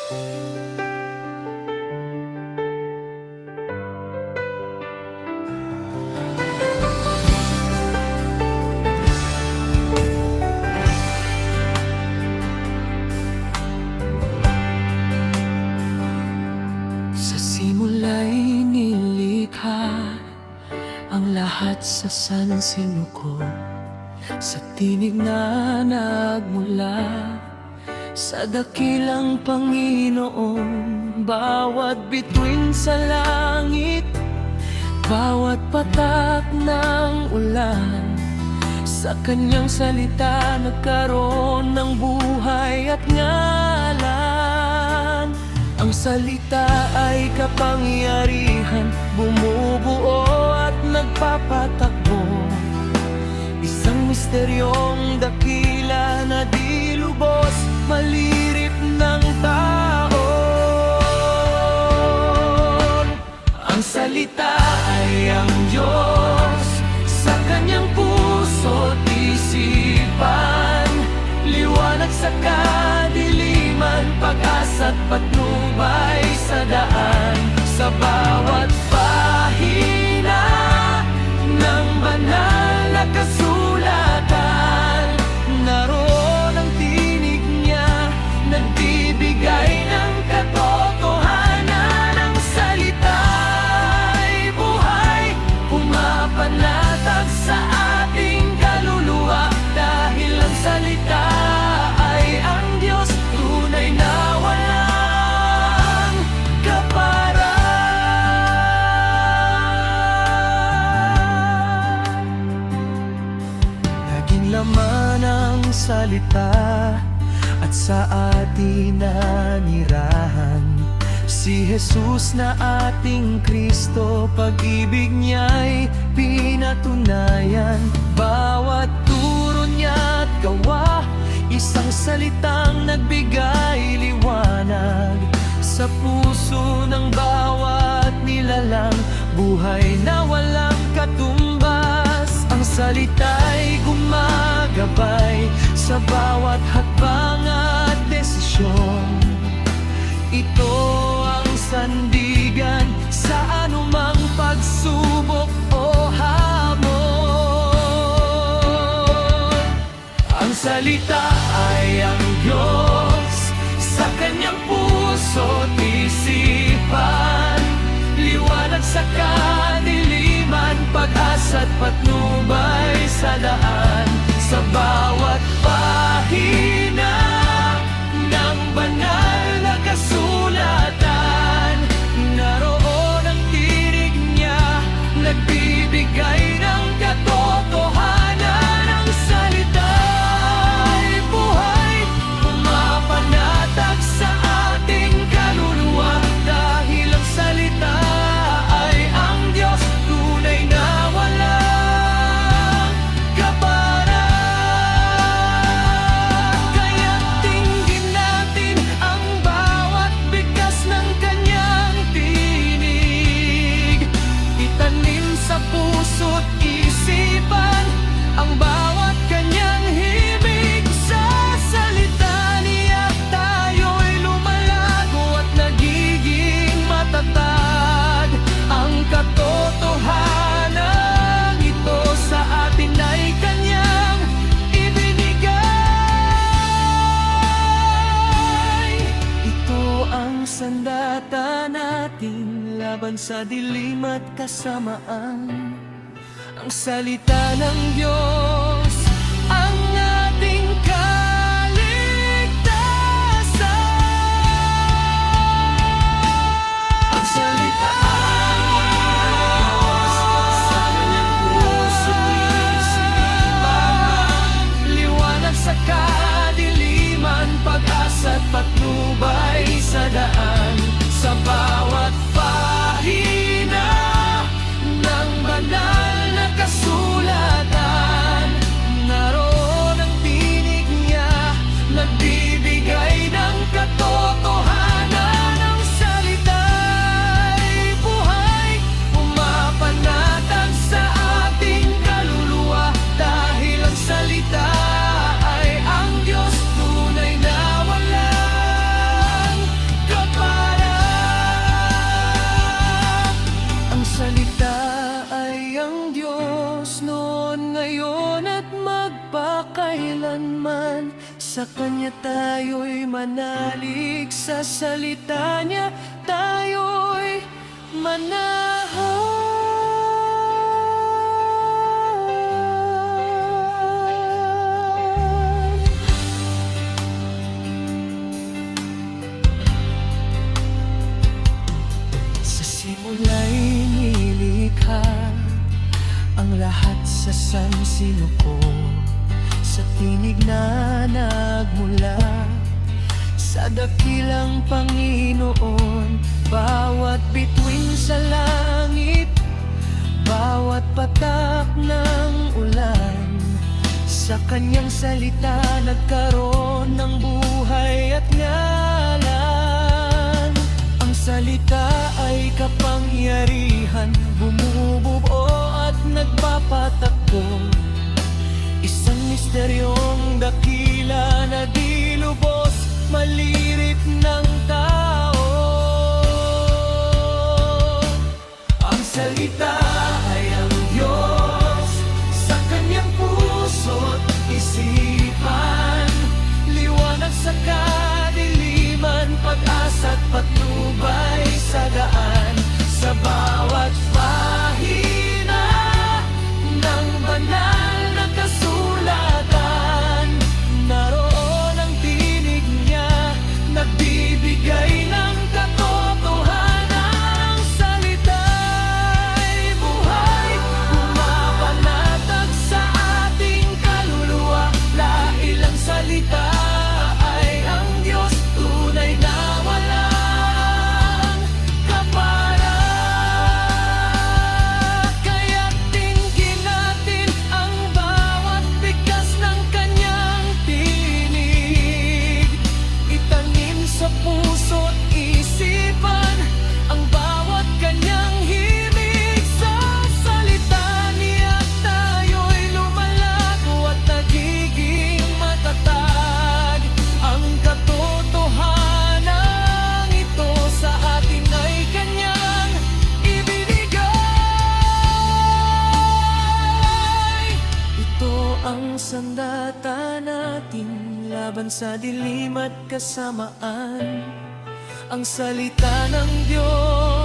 Sa simula'y nilikha ang lahat sa sansinuko, sa tinig na nagmula sa dakilang Panginoon. Bawat bituin sa langit, bawat patak ng ulan, sa kanyang salita nagkaroon ng buhay at ngalan. Ang salita ay kapangyarihan, bumubuo at nagpapatakbo, isang misteryong dakila na di lubos malirip ng taon. Ang salita ay ang Diyos, sa kanyang puso't isipan, liwanag sa kadiliman, pag-asa't patnubay sa daan. Sa bawat pahina ng banal na kasulatan, naroon ang tinig niya, nagbibigay ng katotohanan. Ang salita ay buhay, pumapanatag sa ating kaluluwa, dahil ang salita ay ang Diyos, tunay na walang kaparan. Naging laman ang salita at sa atin nanirahan, si Jesus na ating Kristo, pag-ibig niya'y pinatunayan. Bawat turo niya at gawa, isang salitang nagbigay liwanag sa puso ng bawat nilalang, buhay na walang katumbas. Ang salita'y gumagabay sa bawat hakbang at desisyon. Ito ang sandigan sa anumang pagsubok o hamon. Ang salita ay ang Diyos, sa kanyang puso't isipan, liwanag sa kadiliman, pag-asa't patnubay sa daan. Sa bawat pahina ng banal na kasulatan, naroon ang tinig niya, nagbibigay ng katotohanan. Ang salita ay buhay, pumapanatag sa ating kaluluwa, dahil ang salita ay ang Diyos, tunay na walang kaparan. Kaya't tingin natin ang bawat bigkas ng kanyang tinig, itanim sa puso't isipan ang bawat kanyang himig. Sa salita niya tayo'y lumalago at nagiging matatag. Ang katotohanan ito sa atin ay kanyang ibinigay. Ito ang sandata natin laban sa dilim at kasamaan. Ang salita ng Diyos, ang ating kaligtasan. Ang salita ay sa kanyang puso't isipan, liwanag sa kadiliman, pag-asa't patnubay sa daan. Sa bawat pahina ng banal na kasulatan, naroon ang tinig niya, nagbibigay ng katotohanan. Ang salita ay buhay, pumapanatag sa ating kaluluwa, dahil ang salita ay ang Diyos, tunay na walang tayo'y manalig sa salita niya, tayo'y manahan. Sa simula'y nilikha ang lahat sa sansinuko, sa tinig na nagmula sa dakilang Panginoon. Bawat bituin sa langit, bawat patak ng ulan, sa kanyang salita nagkaroon ng buhay at ngalan. Ang salita ay kapangyarihan, bumubuo at nagpapatakbo, isang misteryong dakila na di lubos malirit ng tao. Ang salita ay ang Diyos, sa kanyang puso't isipan, liwanag sa kadiliman, pag-asa't patnubay sa daan. Sa bawat pahina ng banal na kasulatan, naroon ang tinig niya, nagbibigay ng katotohanan. Ang salita'y buhay, pumapanatag sa ating kaluluwa. Dahil ang salita ay ang Diyos, tunay na walang kaparat. Kaya't tingin natin ang bawat bigkas ng kanyang tinig, itanim sa puso't isipan ang bawat kanyang himig. Sa salita niya tayo'y lumalago at nagiging matatag. Ang katotohanan ito sa atin ay kanyang ibinigay. Ito ang sandata natin laban sa dilim at kasamaan, ang salita ng Diyos.